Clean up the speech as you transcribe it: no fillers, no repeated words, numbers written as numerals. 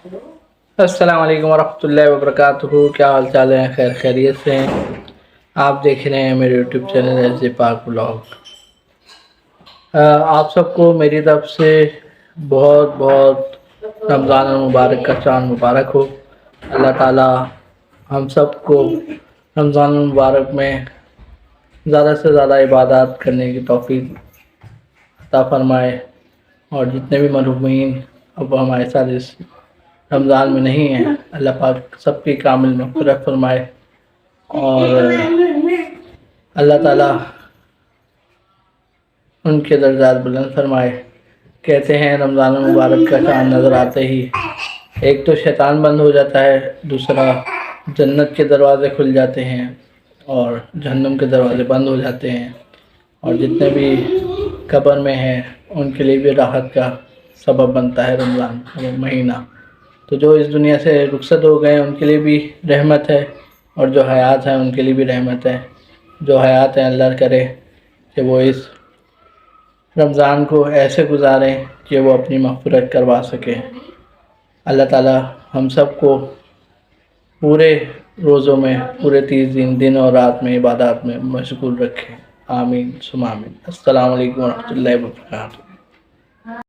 السلام علیکم ورحمۃ اللہ وبرکاتہ، کیا حال چال ہے؟ خیر خیریت سے ہیں؟ آپ دیکھ رہے ہیں میرے یوٹیوب چینل ایس جے پاک بلاگ۔ آپ سب کو میری طرف سے بہت بہت رمضان المبارک کا چاند مبارک ہو۔ اللہ تعالی ہم سب کو رمضان المبارک میں زیادہ سے زیادہ عبادات کرنے کی توفیق عطا فرمائے، اور جتنے بھی مرحومین اب ہمارے ساتھ اس رمضان میں نہیں ہیں، اللہ پاک سب کی کامل مغفرت فرمائے، اور اللہ تعالی ان کے درجات بلند فرمائے۔ کہتے ہیں رمضان المبارک کا چاند نظر آتے ہی ایک تو شیطان بند ہو جاتا ہے، دوسرا جنت کے دروازے کھل جاتے ہیں اور جہنم کے دروازے بند ہو جاتے ہیں، اور جتنے بھی قبر میں ہیں ان کے لیے بھی راحت کا سبب بنتا ہے رمضان مہینہ۔ تو جو اس دنیا سے رخصت ہو گئے ان کے لیے بھی رحمت ہے، اور جو حیات ہیں ان کے لیے بھی رحمت ہے۔ جو حیات ہیں اللہ کرے کہ وہ اس رمضان کو ایسے گزاریں کہ وہ اپنی مغفرت کروا سکیں۔ اللہ تعالی ہم سب کو پورے روزوں میں، پورے 30 دن اور رات میں عبادات میں مشغول رکھے۔ آمین ثم آمین۔ السلام علیکم ورحمۃ اللہ وبرکاتہ۔